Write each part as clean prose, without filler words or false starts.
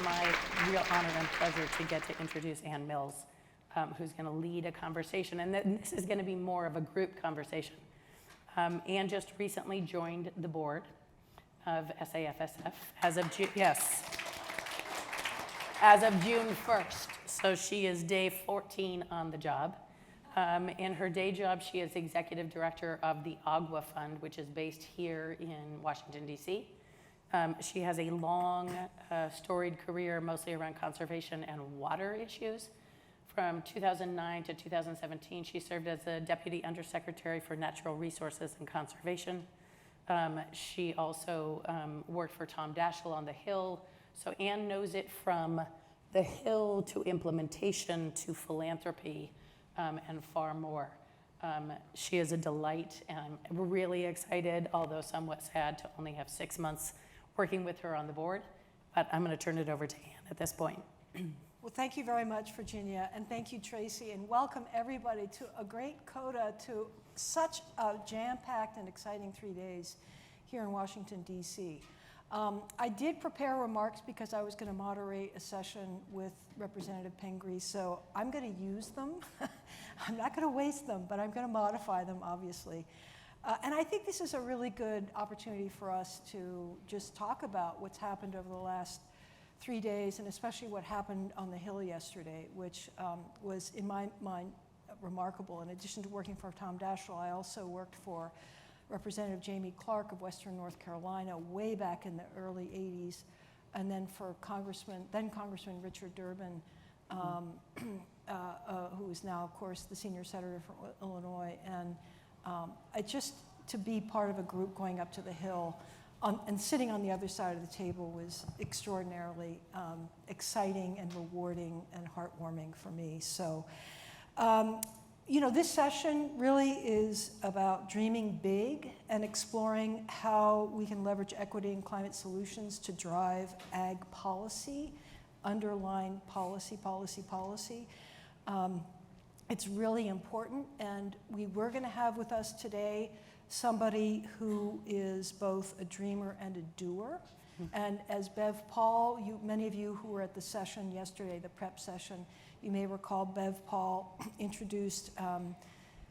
my real honor and pleasure to get to introduce Ann Mills, who's going to lead a conversation. And this is going to be more of a group conversation. Ann just recently joined the board of SAFSF as of June 1st. So she is day 14 on the job. In her day job, she is executive director of the Agua Fund, which is based here in Washington, D.C. She has a long, storied career, mostly around conservation and water issues. From 2009 to 2017, she served as the Deputy Undersecretary for Natural Resources and Conservation. She also worked for Tom Daschle on the Hill. So Ann knows it from the Hill to implementation to philanthropy and far more. She is a delight, and I'm really excited, although somewhat sad, to only have 6 months working with her on the board. But I'm going to turn it over to Ann at this point. Well, thank you very much, Virginia, and thank you, Traci, and welcome everybody to a great coda to such a jam-packed and exciting 3 days here in Washington, D.C. I did prepare remarks because I was going to moderate a session with Representative Pingree, so I'm going to use them. I'm not going to waste them, but I'm going to modify them, obviously. And I think this is a really good opportunity for us to just talk about what's happened over the last 3 days, and especially what happened on the Hill yesterday, which was, in my mind, remarkable. In addition to working for Tom Daschle, I also worked for Representative Clarke of Western North Carolina way back in the early 80s, and then for Congressman Richard Durbin, who is now, of course, the senior senator from Illinois. And to be part of a group going up to the Hill and sitting on the other side of the table was extraordinarily exciting and rewarding and heartwarming for me. So, this session really is about dreaming big and exploring how we can leverage equity and climate solutions to drive ag policy, underline policy. It's really important, and we were going to have with us today somebody who is both a dreamer and a doer. And as Bev Paul, many of you who were at the session yesterday, the prep session, you may recall Bev Paul introduced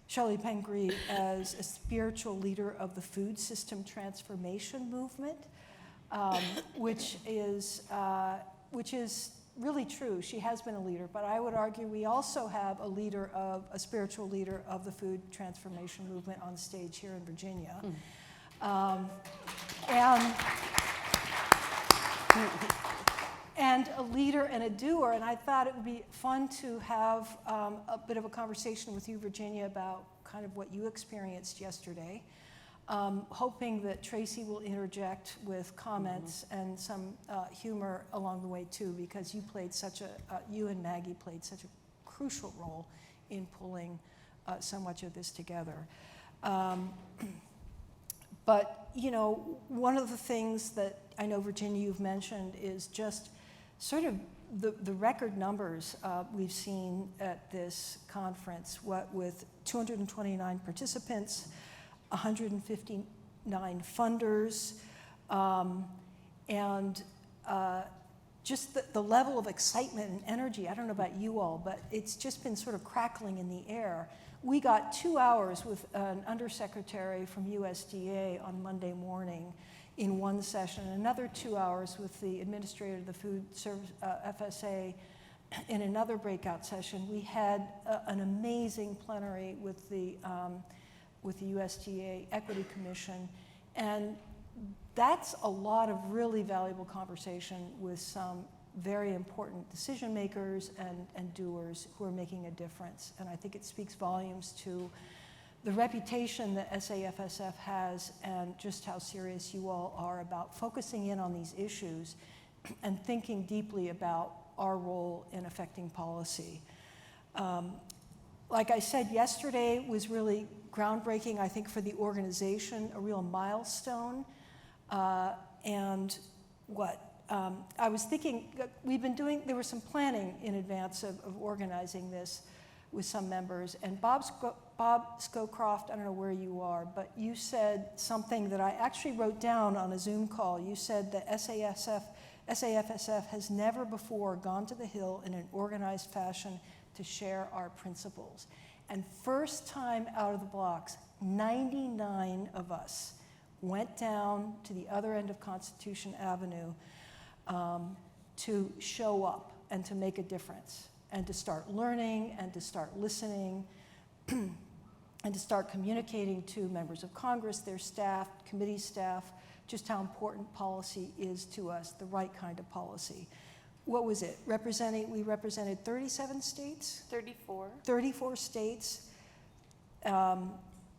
Chellie Pingree as a spiritual leader of the food system transformation movement, which is really true. She has been a leader, but I would argue we also have a spiritual leader of the food transformation movement on stage here in Virginia. And a leader and a doer, and I thought it would be fun to have a bit of a conversation with you, Virginia, about kind of what you experienced yesterday. Hoping that Traci will interject with comments and some humor along the way too, because you and Maggie played such a crucial role in pulling so much of this together. But one of the things that I know, Virginia, you've mentioned is just sort of the record numbers we've seen at this conference, with 229 participants, 159 funders, and just the level of excitement and energy. I don't know about you all, but it's just been sort of crackling in the air. We got 2 hours with an undersecretary from USDA on Monday morning in one session, and another 2 hours with the administrator of the Food Service FSA in another breakout session. We had an amazing plenary with the USDA Equity Commission, and that's a lot of really valuable conversation with some very important decision makers and doers who are making a difference. And I think it speaks volumes to the reputation that SAFSF has and just how serious you all are about focusing in on these issues and thinking deeply about our role in affecting policy. Like I said, yesterday was really groundbreaking, I think, for the organization, a real milestone. I was thinking, there was some planning in advance of organizing this with some members, and Bob Scowcroft, I don't know where you are, but you said something that I actually wrote down on a Zoom call. You said that SAFSF has never before gone to the Hill in an organized fashion to share our principles. And first time out of the blocks, 99 of us went down to the other end of Constitution Avenue to show up and to make a difference and to start learning and to start listening and to start communicating to members of Congress, their staff, committee staff, just how important policy is to us, the right kind of policy. What was it? We represented 37 states? 34. 34 states.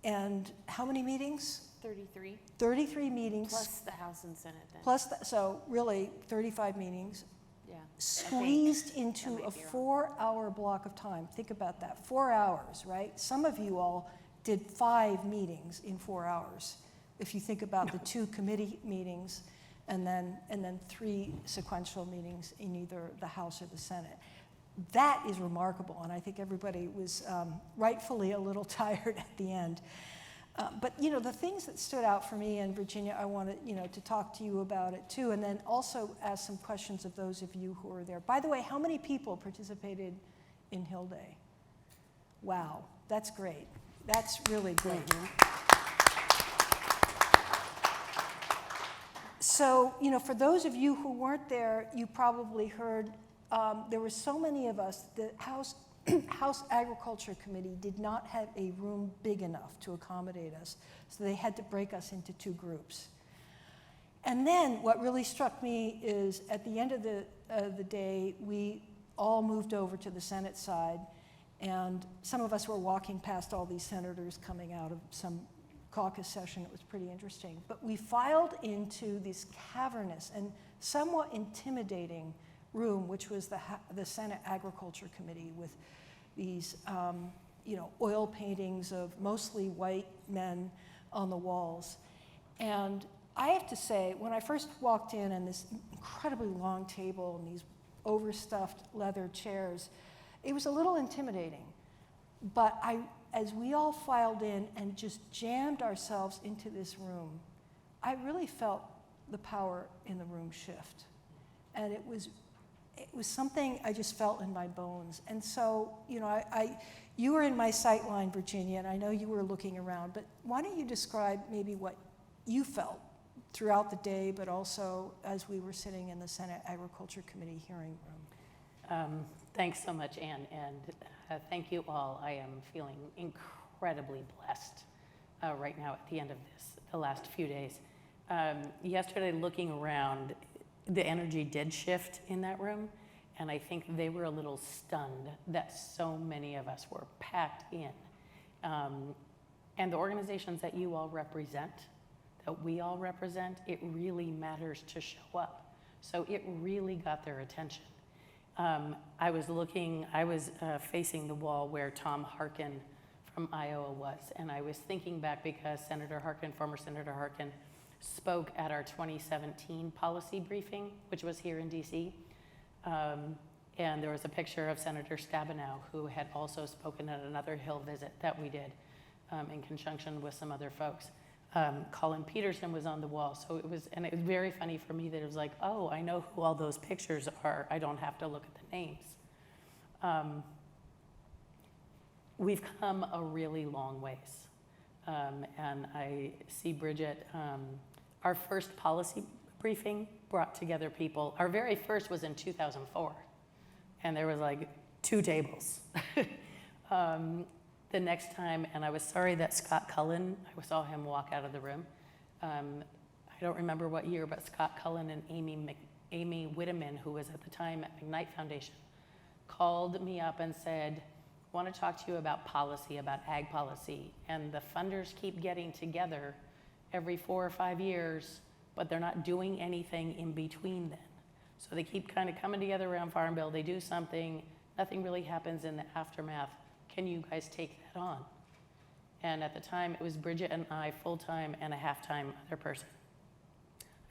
And how many meetings? 33. 33 meetings. Plus the House and Senate then. So really 35 meetings. Yeah. Squeezed into a 4-hour block of time. Think about that, 4 hours, right? Some of you all did 5 meetings in 4 hours. If you think about the 2 committee meetings and then 3 sequential meetings in either the House or the Senate. That is remarkable, and I think everybody was rightfully a little tired at the end. But the things that stood out for me, and Virginia, I wanted to talk to you about it too, and then also ask some questions of those of you who are there. By the way, how many people participated in Hill Day? Wow, that's great. That's really great. So, for those of you who weren't there, you probably heard there were so many of us. The House Agriculture Committee did not have a room big enough to accommodate us, so they had to break us into 2 groups. And then what really struck me is at the end of the day, we all moved over to the Senate side, and some of us were walking past all these senators coming out of some caucus session. It was pretty interesting. But we filed into this cavernous and somewhat intimidating room, which was the Senate Agriculture Committee, with these oil paintings of mostly white men on the walls. And I have to say, when I first walked in and this incredibly long table and these overstuffed leather chairs, it was a little intimidating. But as we all filed in and just jammed ourselves into this room, I really felt the power in the room shift. And it was something I just felt in my bones. And so, you were in my sight line, Virginia, and I know you were looking around, but why don't you describe maybe what you felt throughout the day, but also as we were sitting in the Senate Agriculture Committee hearing room? Thanks so much, Ann, and thank you all. I am feeling incredibly blessed right now at the end of the last few days. Yesterday, looking around, the energy did shift in that room, and I think they were a little stunned that so many of us were packed in. And the organizations that you all represent, that we all represent, it really matters to show up. So it really got their attention. I was facing the wall where Tom Harkin from Iowa was, and I was thinking back because former Senator Harkin, spoke at our 2017 policy briefing, which was here in DC. And there was a picture of Senator Stabenow, who had also spoken at another Hill visit that we did in conjunction with some other folks. Colin Peterson was on the wall, so it was very funny for me that it was like, oh, I know who all those pictures are. I don't have to look at the names. We've come a really long ways. And I see Bridget, our first policy briefing brought together people. Our very first was in 2004, and there was like 2 tables. The next time, and I was sorry that Scott Cullen, I saw him walk out of the room. I don't remember what year, but Scott Cullen and Amy Whitteman, who was at the time at McKnight Foundation, called me up and said, I want to talk to you about policy, about ag policy. And the funders keep getting together every 4 or 5 years, but they're not doing anything in between then. So they keep kind of coming together around Farm Bill, they do something, nothing really happens in the aftermath. Can you guys take that on? And at the time, it was Bridget and I, full-time, and a half-time other person.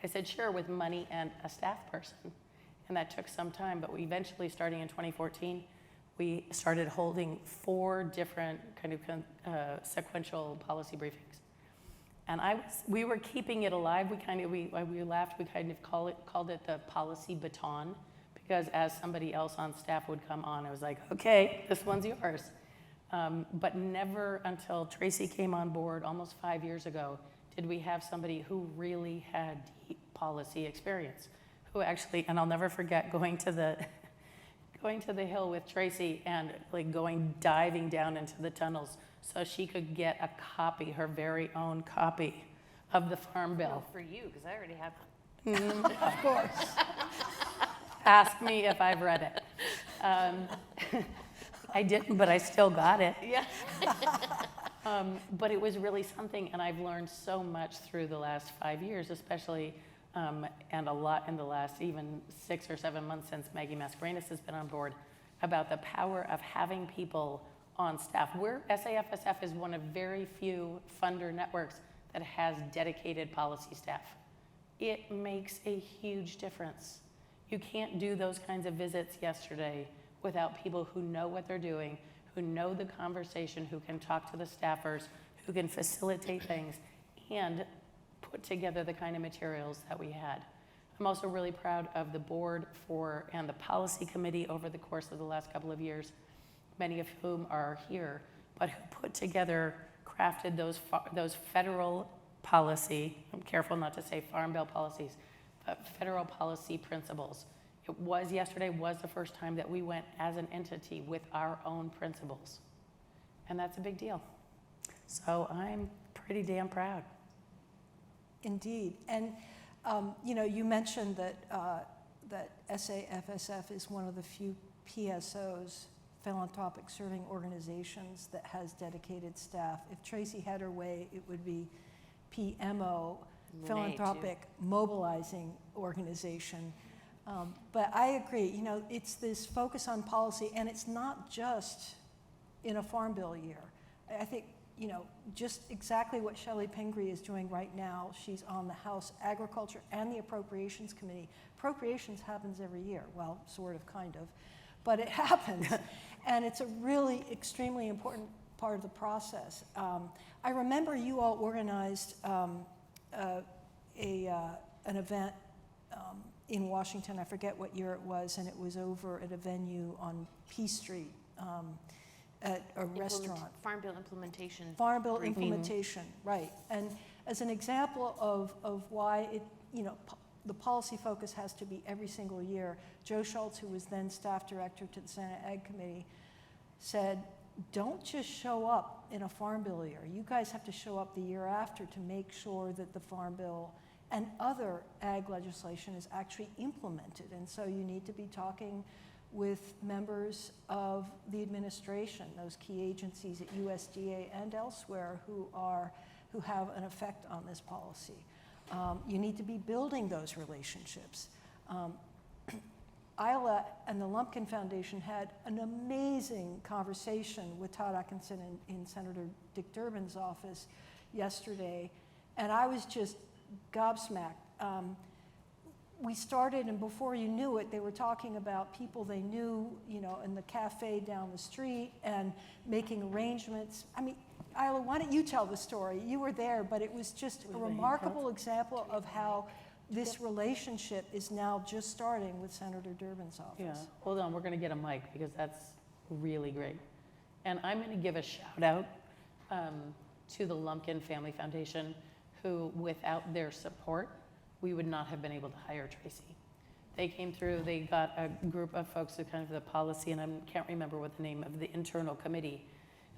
I said, sure, with money and a staff person. And that took some time, but we eventually, starting in 2014, we started holding 4 different kind of sequential policy briefings. And we were keeping it alive. We laughed. We kind of called it the policy baton, because as somebody else on staff would come on, I was like, okay, this one's yours. But never until Traci came on board almost 5 years ago did we have somebody who really had deep policy experience, who actually, and I'll never forget going to the Hill with Traci and like diving down into the tunnels so she could get a copy, her very own copy of the Farm Bill. Well, for you, because I already have one. Of course. Ask me if I've read it. I didn't, but I still got it. Yeah. But it was really something, and I've learned so much through the last 5 years, especially, and a lot in the last even 6 or 7 months since Maggie Mascarenas has been on board, about the power of having people on staff. SAFSF is one of very few funder networks that has dedicated policy staff. It makes a huge difference. You can't do those kinds of visits yesterday without people who know what they're doing, who know the conversation, who can talk to the staffers, who can facilitate things, and put together the kind of materials that we had. I'm also really proud of the board and the policy committee over the course of the last couple of years, many of whom are here, but who put together, crafted those federal policy, I'm careful not to say Farm Bill policies, but federal policy principles. Yesterday was the first time that we went as an entity with our own principles. And that's a big deal. So I'm pretty damn proud. Indeed. And, you mentioned that SAFSF is one of the few PSOs, philanthropic serving organizations, that has dedicated staff. If Traci had her way, it would be PMO, philanthropic mobilizing organization. But I agree, it's this focus on policy, and it's not just in a Farm Bill year. I think, just exactly what Chellie Pingree is doing right now. She's on the House Agriculture and the Appropriations Committee. Appropriations happens every year, well, sort of, kind of, but it happens. And it's a really extremely important part of the process. I remember you all organized an event in Washington. I forget what year it was, and it was over at a venue on P Street at a restaurant. Farm Bill implementation. Farm Bill implementation, right. And as an example of why the policy focus has to be every single year, Joe Schultz, who was then staff director to the Senate Ag Committee, said, don't just show up in a Farm Bill year. You guys have to show up the year after to make sure that the Farm Bill and other ag legislation is actually implemented. And so you need to be talking with members of the administration, those key agencies at USDA and elsewhere who have an effect on this policy. You need to be building those relationships. Isla and the Lumpkin Foundation had an amazing conversation with Todd Atkinson in Senator Dick Durbin's office yesterday, and I was just gobsmacked. We started, and before you knew it, they were talking about people they knew, in the cafe down the street and making arrangements. I mean, Isla, why don't you tell the story? You were there, but it was just a remarkable example of how this relationship is now just starting with Senator Durbin's office. Yeah, hold on, we're going to get a mic because that's really great. And I'm going to give a shout out to the Lumpkin Family Foundation, who without their support, we would not have been able to hire Traci. They came through, they got a group of folks who kind of the policy, and I can't remember what the name of the internal committee,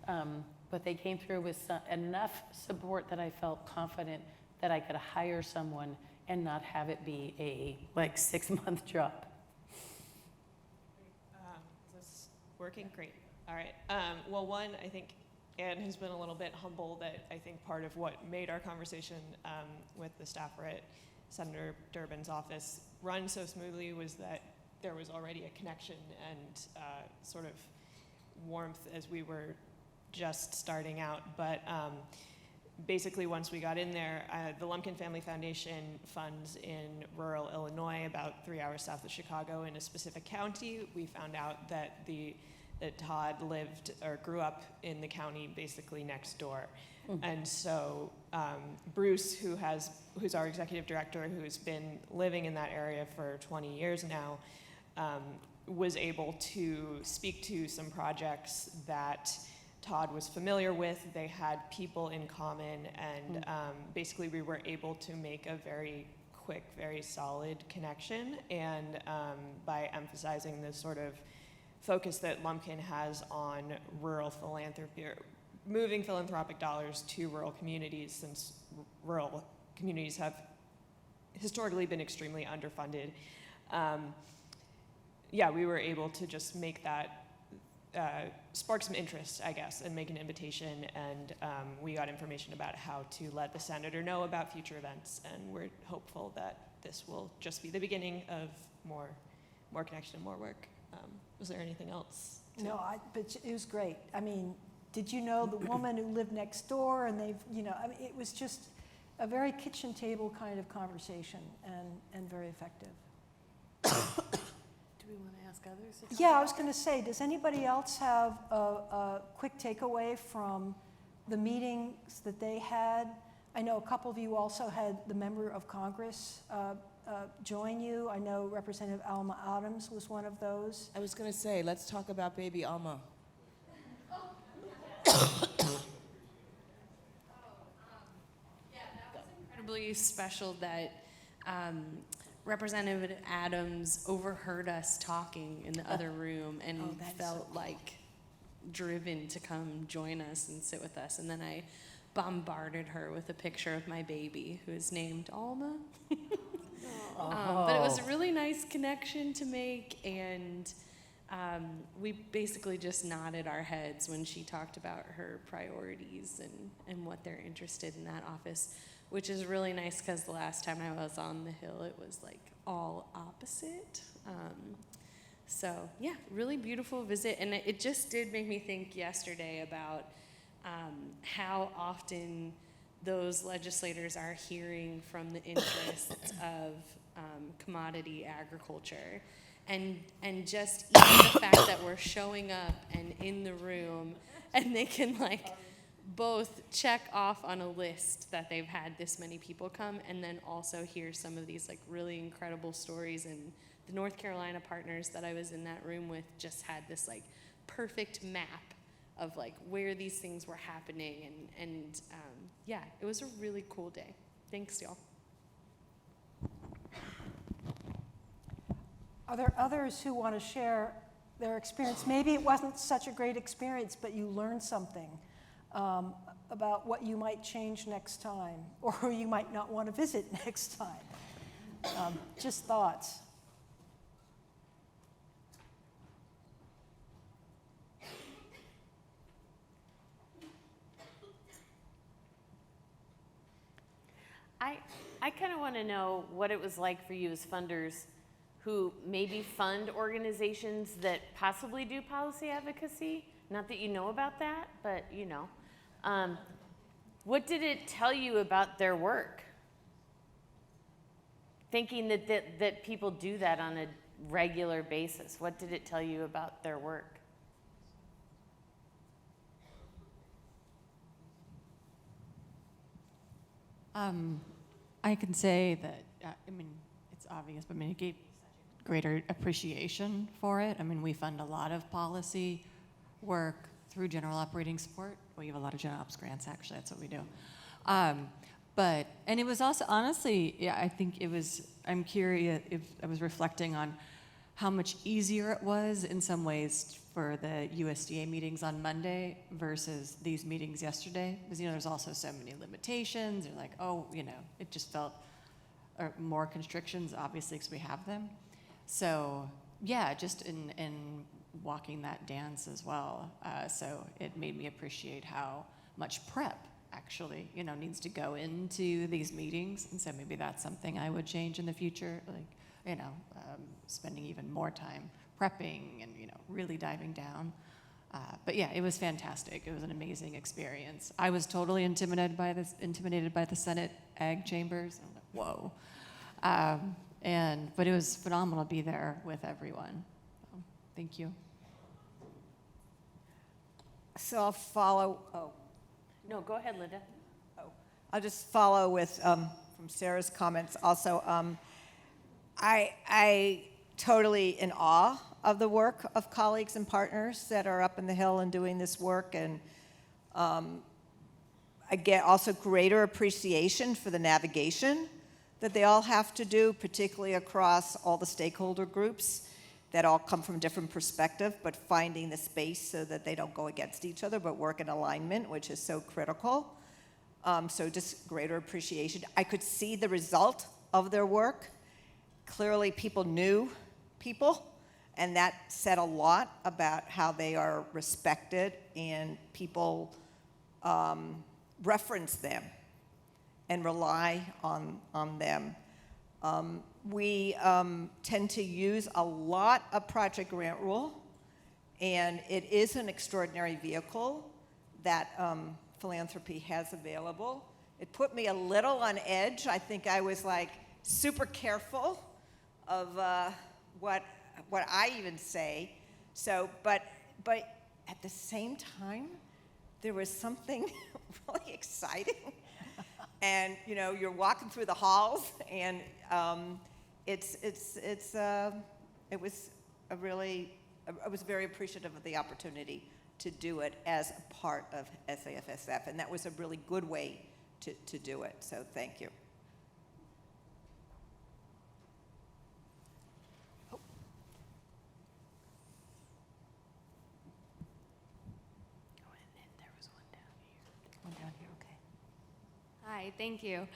but they came through with enough support that I felt confident that I could hire someone and not have it be a 6-month job. Is this working? Great. All right. Well, one, I think Anne has been a little bit humble that I think part of what made our conversation with the staffer at Senator Durbin's office run so smoothly was that there was already a connection and sort of warmth as we were just starting out. But basically, once we got in there, the Lumpkin Family Foundation funds in rural Illinois, about 3 hours south of Chicago, in a specific county. We found out that the that Todd lived or grew up in the county basically next door. And so Bruce, who's our executive director, who's been living in that area for 20 years now, was able to speak to some projects that Todd was familiar with. They had people in common, and basically we were able to make a very quick, very solid connection. And by emphasizing this sort of focus that Lumpkin has on rural philanthropy, or moving philanthropic dollars to rural communities, since rural communities have historically been extremely underfunded. We were able to just make that, spark some interest, I guess, and make an invitation, and we got information about how to let the senator know about future events, and we're hopeful that this will just be the beginning of more connection and more work. Was there anything else? No, but it was great. I mean, did you know the woman who lived next door, and it was just a very kitchen table kind of conversation, and very effective. Do we want to ask others? Yeah, I was going to say, does anybody else have a quick takeaway from the meetings that they had? I know a couple of you also had the member of Congress join you. I know Representative Alma Adams was one of those. I was going to say, let's talk about baby Alma. Incredibly special that Representative Adams overheard us talking in the other room and felt like driven to come join us and sit with us. And then I bombarded her with a picture of my baby, who is named Alma. But it was a really nice connection to make, and we basically just nodded our heads when she talked about her priorities and what they're interested in that office, which is really nice because the last time I was on the Hill, it was like all opposite. So yeah, really beautiful visit. And it just did make me think yesterday about how often those legislators are hearing from the interests of commodity agriculture. And just even the fact that we're showing up and in the room, and they can like both check off on a list that they've had this many people come, and then also hear some of these like really incredible stories. And the North Carolina partners that I was in that room with just had this like perfect map of like where these things were happening, and yeah, it was a really cool day. Thanks, y'all. Are there others who want to share their experience? Maybe it wasn't such a great experience, but you learned something about what you might change next time, or who you might not want to visit next time. Just thoughts. I kind of want to know what it was like for you as funders who maybe fund organizations that possibly do policy advocacy. Not that you know about that, but you know. What did it tell you about their work? Thinking that people do that on a regular basis. What did it tell you about their work? I can say that, I mean, it's obvious, but I mean, it gave me such a greater appreciation for it. I mean, we fund a lot of policy work through general operating support. We have a lot of general ops grants, actually, that's what we do. And it was also, honestly, yeah, I think it was, I'm curious if I was reflecting on how much easier it was in some ways for the USDA meetings on Monday versus these meetings yesterday. Because, you know, there's also so many limitations. They're like, oh, you know, it just felt, or more constrictions, obviously, because we have them. So, yeah, just in walking that dance as well. So it made me appreciate how much prep actually, you know, needs to go into these meetings. And so maybe that's something I would change in the future, like, you know, spending even more time prepping and, you know, really diving down. But yeah, it was fantastic. It was an amazing experience. I was totally intimidated by the Senate Ag Chambers. I'm like, whoa. But it was phenomenal to be there with everyone. So, thank you. So I'll follow, No, go ahead, Linda. I'll just follow with, from Sarah's comments also. I totally in awe of the work of colleagues and partners that are up in the Hill and doing this work, and I get also greater appreciation for the navigation that they all have to do, particularly across all the stakeholder groups that all come from different perspectives, but finding the space so that they don't go against each other, but work in alignment, which is so critical. So just greater appreciation. I could see the result of their work. Clearly, people knew people, and that said a lot about how they are respected, and people reference them and rely on them. We tend to use a lot of Project Grant Rule, and it is an extraordinary vehicle that philanthropy has available. It put me a little on edge. I think I was like super careful of what I even say. So, but at the same time, there was something really exciting. And you know, you're walking through the halls, and I was very appreciative of the opportunity to do it as a part of SAFSF, and that was a really good way to do it. So thank you. Hi, thank you.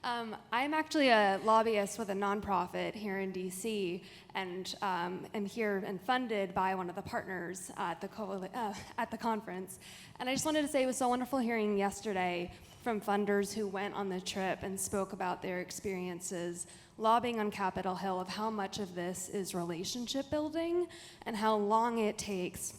I'm actually a lobbyist with a nonprofit here in DC, and am here and funded by one of the partners at the conference. And I just wanted to say it was so wonderful hearing yesterday from funders who went on the trip and spoke about their experiences lobbying on Capitol Hill, of how much of this is relationship building and how long it takes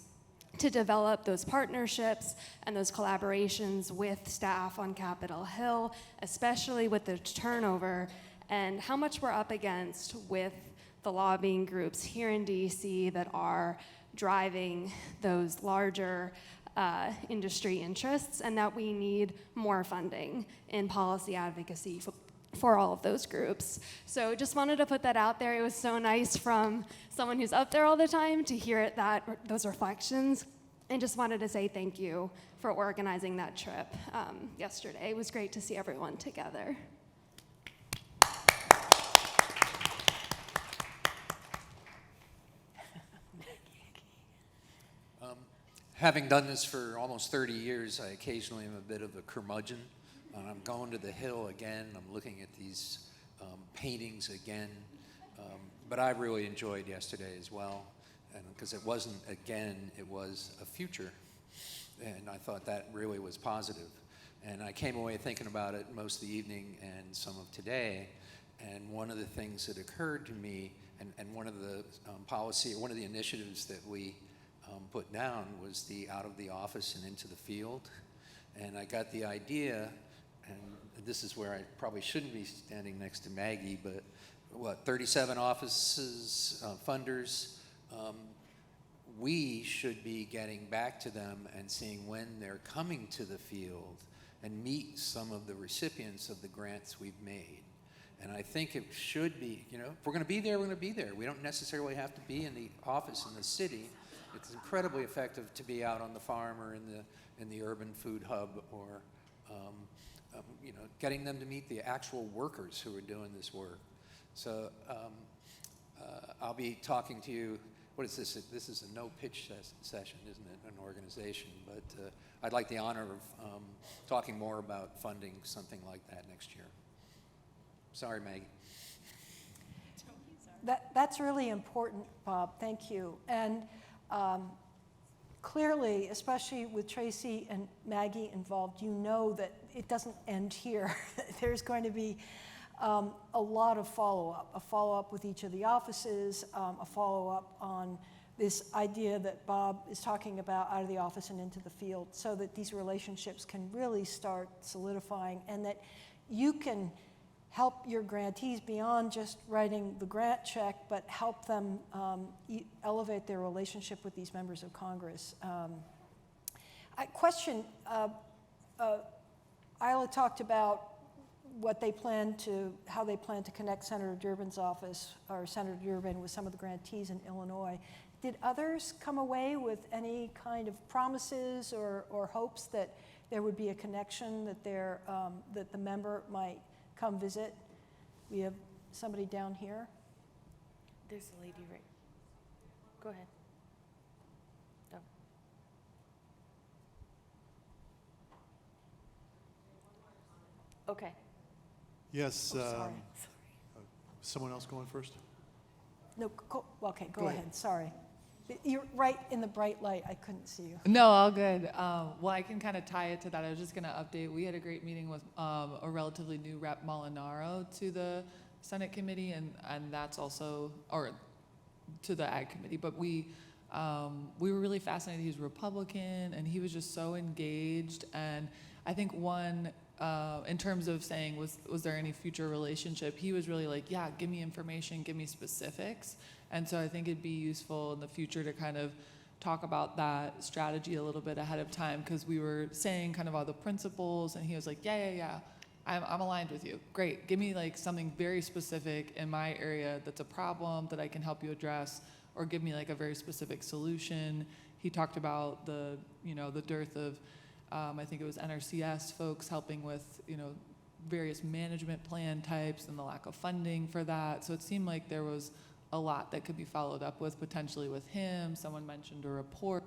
to develop those partnerships and those collaborations with staff on Capitol Hill, especially with the turnover, and how much we're up against with the lobbying groups here in DC that are driving those larger industry interests, and that we need more funding in policy advocacy for all of those groups. So just wanted to put that out there. It was so nice from someone who's up there all the time to hear those reflections, and just wanted to say thank you for organizing that trip yesterday. It was great to see everyone together. Having done this for almost 30 years, I occasionally am a bit of a curmudgeon. I'm going to the Hill again. I'm looking at these paintings again. But I really enjoyed yesterday as well, because it wasn't again, it was a future. And I thought that really was positive. And I came away thinking about it most of the evening and some of today. And one of the things that occurred to me, and one of the one of the initiatives that we put down was the out of the office and into the field. And I got the idea, and this is where I probably shouldn't be standing next to Maggie, but 37 offices, funders, we should be getting back to them and seeing when they're coming to the field and meet some of the recipients of the grants we've made. And I think it should be, if we're going to be there, we're going to be there. We don't necessarily have to be in the office in the city. It's incredibly effective to be out on the farm or in the urban food hub, or getting them to meet the actual workers who are doing this work. So I'll be talking to you. What is this? This is a no-pitch session, isn't it? An organization, but I'd like the honor of talking more about funding something like that next year. Sorry, Maggie. That's really important, Bob. Thank you. And clearly, especially with Traci and Maggie involved, you know that it doesn't end here. There's going to be a lot of follow-up, a follow-up with each of the offices, a follow-up on this idea that Bob is talking about, out of the office and into the field, so that these relationships can really start solidifying, and that you can help your grantees beyond just writing the grant check, but help them elevate their relationship with these members of Congress. Question, Isla talked about how they plan to connect Senator Durbin's office, or Senator Durbin, with some of the grantees in Illinois. Did others come away with any kind of promises or hopes that there would be a connection, that that the member might come visit? We have somebody down here. There's a lady right. Go ahead. Oh. Okay. Yes. Oh, sorry. Someone else going first? No, okay, go ahead, sorry. You're right in the bright light, I couldn't see you. No, all good. Well, I can kind of tie it to that. I was just going to update. We had a great meeting with a relatively new Rep. Molinaro to the Senate committee, and that's also, or to the Ag committee. But we were really fascinated. He's Republican, and he was just so engaged. And I think in terms of saying, was there any future relationship, he was really like, yeah, give me information, give me specifics. And so I think it'd be useful in the future to kind of talk about that strategy a little bit ahead of time, because we were saying kind of all the principles, and he was like, yeah, I'm aligned with you. Great, give me like something very specific in my area that's a problem that I can help you address, or give me like a very specific solution. He talked about the dearth of, I think it was NRCS folks helping with, various management plan types and the lack of funding for that. So it seemed like there was a lot that could be followed up with, potentially with him. Someone mentioned a report.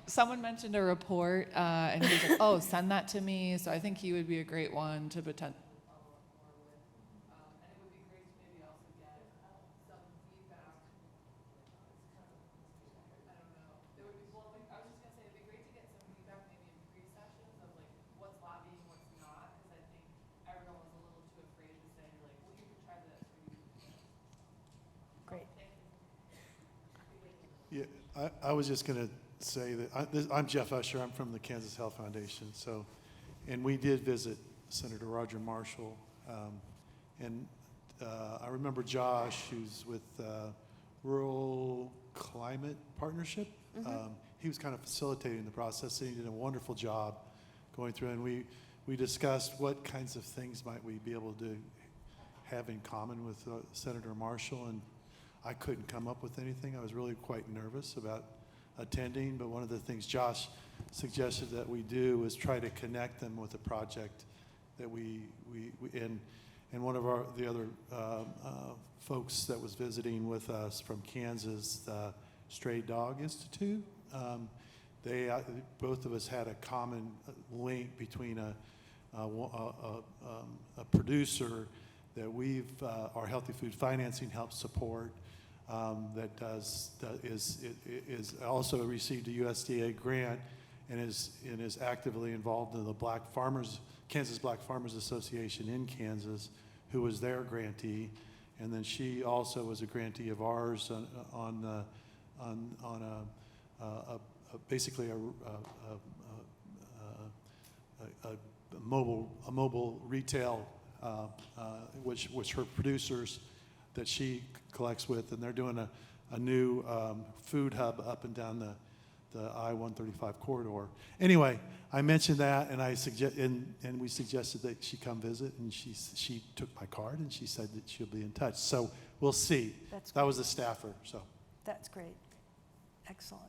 Someone mentioned a report, and he was like, oh, send that to me. So I think he would be a great one to potentially. Yeah, I was just going to say that I'm Jeff Usher. I'm from the Kansas Health Foundation. And we did visit Senator Roger Marshall. And I remember Josh, who's with Rural Climate Partnership. Mm-hmm. He was kind of facilitating the process, and he did a wonderful job going through. And we discussed what kinds of things might we be able to have in common with Senator Marshall. And I couldn't come up with anything. I was really quite nervous about attending, but one of the things Josh suggested that we do is try to connect them with a project that and one of the other folks that was visiting with us from Kansas, the Stray Dog Institute, both of us had a common link between a producer that our Healthy Food Financing helps support, that is also received a USDA grant and is actively involved in the Kansas Black Farmers Association in Kansas, who was their grantee, and then she also was a grantee of ours on basically a mobile retail, which her producers that she collects with, and they're doing a new food hub up and down the I-135 corridor. Anyway, I mentioned that, and we suggested that she come visit, and she took my card, and she said that she'll be in touch. So we'll see. That was a staffer. So that's great. Excellent.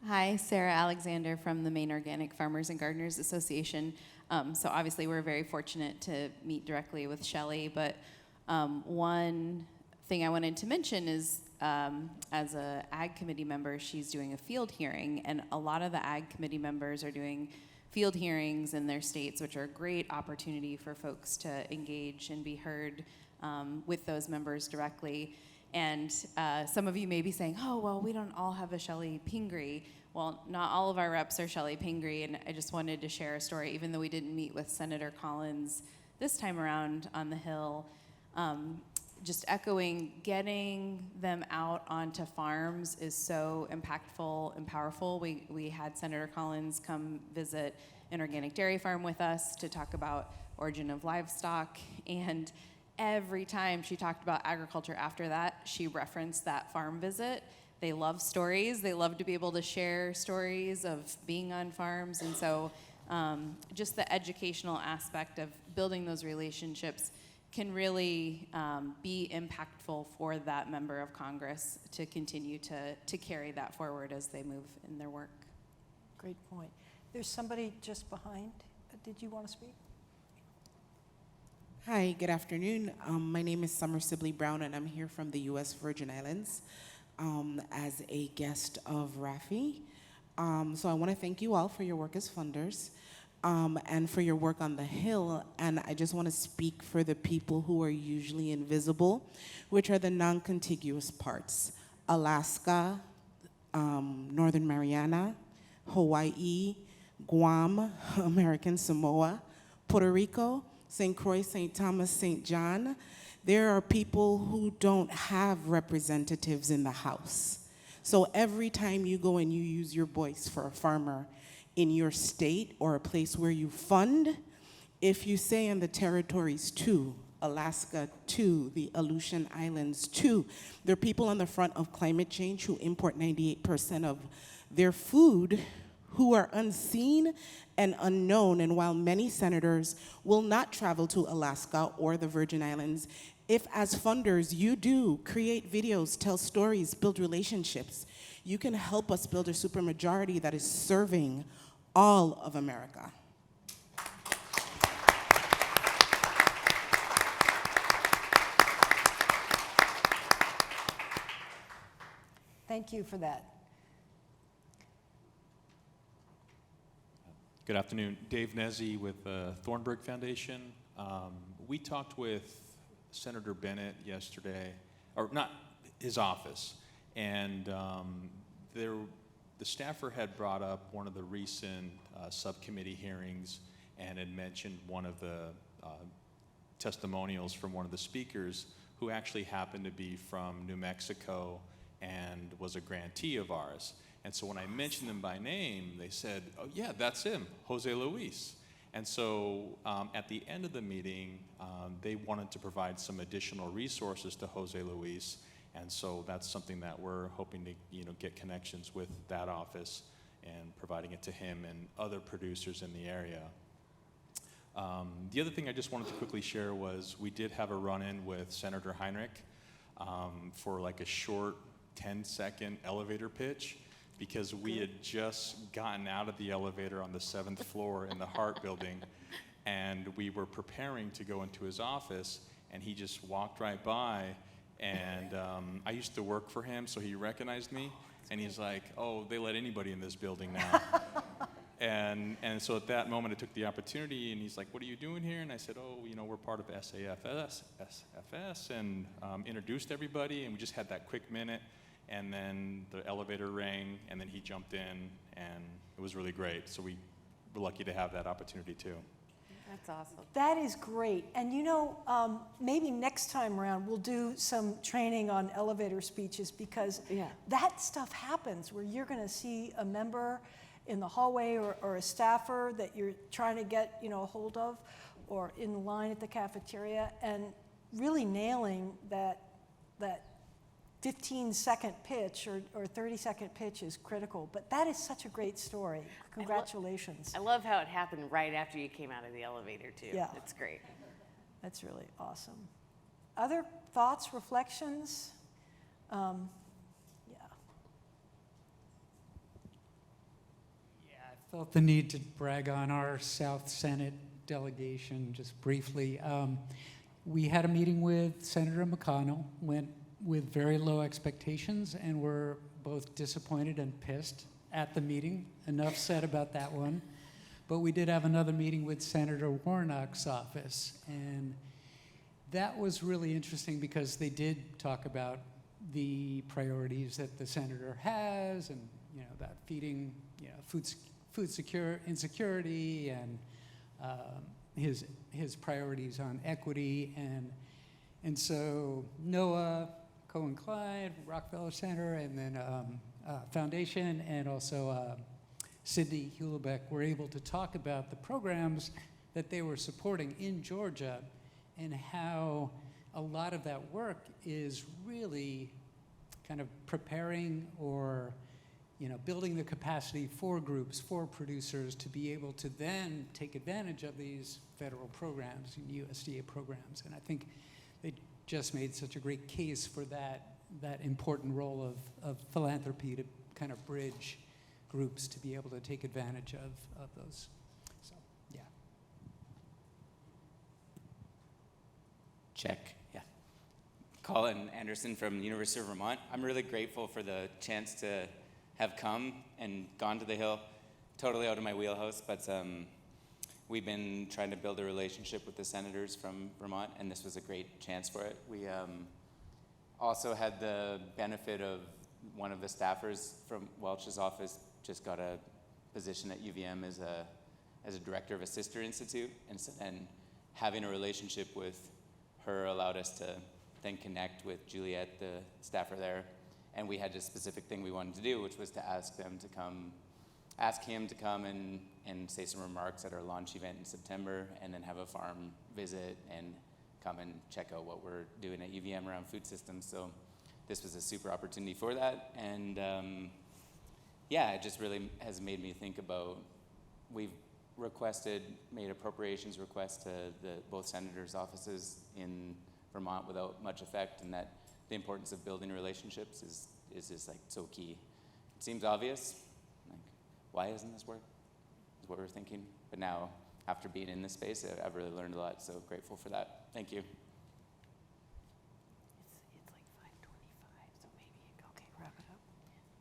Hi, Sarah Alexander from the Maine Organic Farmers and Gardeners Association. So obviously we're very fortunate to meet directly with Chellie, but one thing I wanted to mention is as a Ag Committee member, she's doing a field hearing, and a lot of the Ag Committee members are doing field hearings in their states, which are a great opportunity for folks to engage and be heard with those members directly. And some of you may be saying, oh, well, we don't all have a Chellie Pingree. Well, not all of our reps are Chellie Pingree, and I just wanted to share a story, even though we didn't meet with Senator Collins this time around on the Hill. Just echoing, getting them out onto farms is so impactful and powerful. We had Senator Collins come visit, an organic dairy farm with us to talk about origin of livestock. And every time she talked about agriculture after that, she referenced that farm visit. They love stories. They love to be able to share stories of being on farms. And so just the educational aspect of building those relationships can really be impactful for that member of Congress to continue to carry that forward as they move in their work. Great point. There's somebody just behind. Did you want to speak? Hi, good afternoon. My name is Summer Sibley Brown, and I'm here from the U.S. Virgin Islands as a guest of Rafi. So I want to thank you all for your work as funders and for your work on the Hill. And I just want to speak for the people who are usually invisible, which are the non-contiguous parts: Alaska, Northern Mariana, Hawaii, Guam, American Samoa, Puerto Rico, St. Croix, St. Thomas, St. John. There are people who don't have representatives in the House. So every time you go and you use your voice for a farmer in your state or a place where you fund, if you say in the territories too, Alaska too, the Aleutian Islands too, there are people on the front of climate change who import 98% of their food who are unseen and unknown. And while many senators will not travel to Alaska or the Virgin Islands, if as funders you do create videos, tell stories, build relationships, you can help us build a supermajority that is serving all of America. Thank you for that. Good afternoon. Dave Nezzi with the Thornburg Foundation. We talked with Senator Bennett yesterday, or not his office, and the staffer had brought up one of the recent subcommittee hearings and had mentioned one of the testimonials from one of the speakers who actually happened to be from New Mexico and was a grantee of ours. And so when I mentioned them by name, they said, oh yeah, that's him, Jose Luis. And so at the end of the meeting, they wanted to provide some additional resources to Jose Luis. And so that's something that we're hoping to get connections with that office and providing it to him and other producers in the area. The other thing I just wanted to quickly share was we did have a run-in with Senator Heinrich for like a short 10-second elevator pitch, because we had just gotten out of the elevator on the 7th floor in the Hart building, and we were preparing to go into his office, and he just walked right by, and I used to work for him, so he recognized me, and he's like, oh, they let anybody in this building now. And so at that moment, I took the opportunity, and he's like, what are you doing here? And I said, oh, we're part of SAFSF, and introduced everybody, and we just had that quick minute. And then the elevator rang, and then he jumped in, and it was really great. So we were lucky to have that opportunity too. That's awesome. That is great. And maybe next time around we'll do some training on elevator speeches, because that stuff happens where you're going to see a member in the hallway or a staffer that you're trying to get a hold of, or in the line at the cafeteria, and really nailing that 15-second pitch or 30-second pitch is critical. But that is such a great story. Congratulations. I love how it happened right after you came out of the elevator, too. Yeah. It's great. That's really awesome. Other thoughts, reflections? I felt the need to brag on our South Senate delegation just briefly. We had a meeting with Senator McConnell, went with very low expectations, and were both disappointed and pissed at the meeting. Enough said about that one. But we did have another meeting with Senator Warnock's office, and that was really interesting because they did talk about the priorities that the senator has, and that feeding food insecurity, and his priorities on equity, and so NOAA, Cohen Klein, Rockefeller Center, and then Foundation, and also Sydney Hewlebeck were able to talk about the programs that they were supporting in Georgia and how a lot of that work is really kind of preparing or building the capacity for groups, for producers to be able to then take advantage of these federal programs and USDA programs. And I think they just made such a great case for that important role of philanthropy to kind of bridge groups to be able to take advantage of those. So, yeah. Check, yeah. Colin Anderson from the University of Vermont. I'm really grateful for the chance to have come and gone to the Hill. Totally out of my wheelhouse, but we've been trying to build a relationship with the senators from Vermont, and this was a great chance for it. We also had the benefit of one of the staffers from Welch's office just got a position at UVM as a director of a sister institute, and having a relationship with her allowed us to then connect with Juliet, the staffer there, and we had a specific thing we wanted to do, which was to ask him to come and say some remarks at our launch event in September, and then have a farm visit and come and check out what we're doing at UVM around food systems. So this was a super opportunity for that, and yeah, it just really has made me think about, we've made appropriations requests to both senators' offices in Vermont without much effect, and that the importance of building relationships is just like so key. It seems obvious, like, why isn't this work? Is what we're thinking. But now, after being in this space, I've really learned a lot, so grateful for that. Thank you. It's like 5:25, so maybe, okay, wrap it up.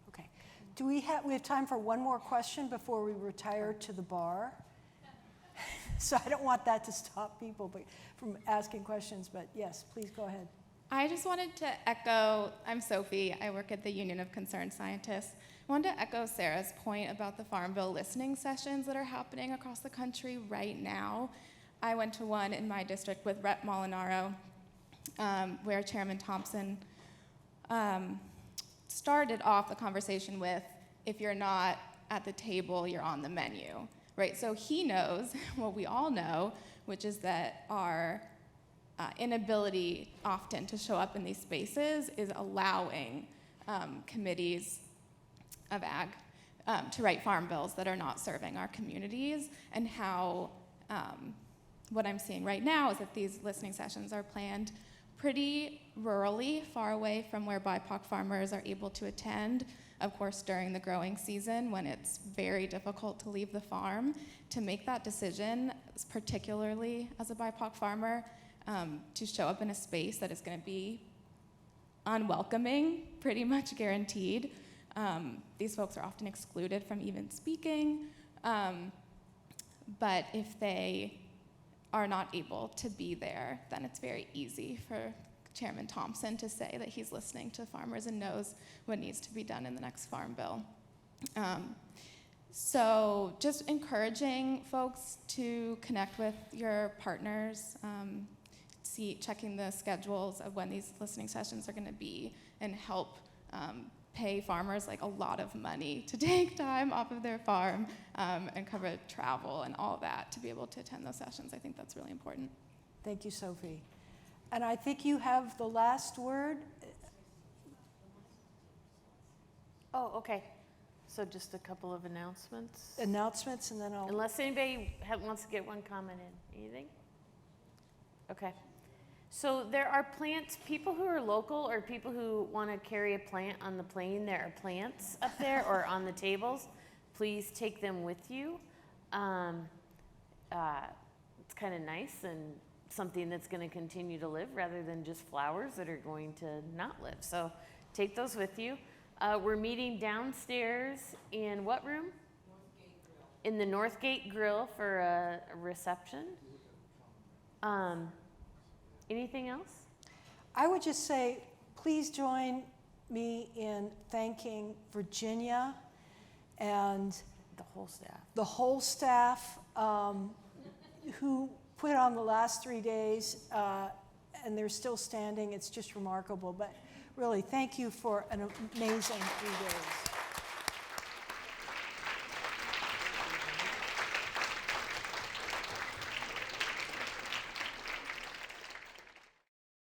Okay. Do we have time for one more question before we retire to the bar? So I don't want that to stop people from asking questions, but yes, please go ahead. I just wanted to echo, I'm Sophie, I work at the Union of Concerned Scientists. I wanted to echo Sarah's point about the Farm Bill listening sessions that are happening across the country right now. I went to one in my district with Rep. Molinaro, where Chairman Thompson started off the conversation with, if you're not at the table, you're on the menu, right? So he knows what we all know, which is that our inability often to show up in these spaces is allowing committees of ag to write farm bills that are not serving our communities, and how what I'm seeing right now is that these listening sessions are planned pretty rurally, far away from where BIPOC farmers are able to attend, of course during the growing season when it's very difficult to leave the farm. To make that decision, particularly as a BIPOC farmer, to show up in a space that is going to be unwelcoming, pretty much guaranteed. These folks are often excluded from even speaking, but if they are not able to be there, then it's very easy for Chairman Thompson to say that he's listening to farmers and knows what needs to be done in the next farm bill. So just encouraging folks to connect with your partners, checking the schedules of when these listening sessions are going to be, and help pay farmers like a lot of money to take time off of their farm and cover travel and all of that to be able to attend those sessions. I think that's really important. Thank you, Sophie. And I think you have the last word. Oh, okay. So just a couple of announcements. Announcements, and then I'll... Unless anybody wants to get one comment in. Anything? Okay. So there are plants, people who are local or people who want to carry a plant on the plane, there are plants up there or on the tables. Please take them with you. It's kind of nice and something that's going to continue to live rather than just flowers that are going to not live. So take those with you. We're meeting downstairs in what room? In the Northgate Grill for a reception. Anything else? I would just say, please join me in thanking Virginia and the whole staff. The whole staff who put on the last 3 days, and they're still standing. It's just remarkable. But really, thank you for an amazing 3 days.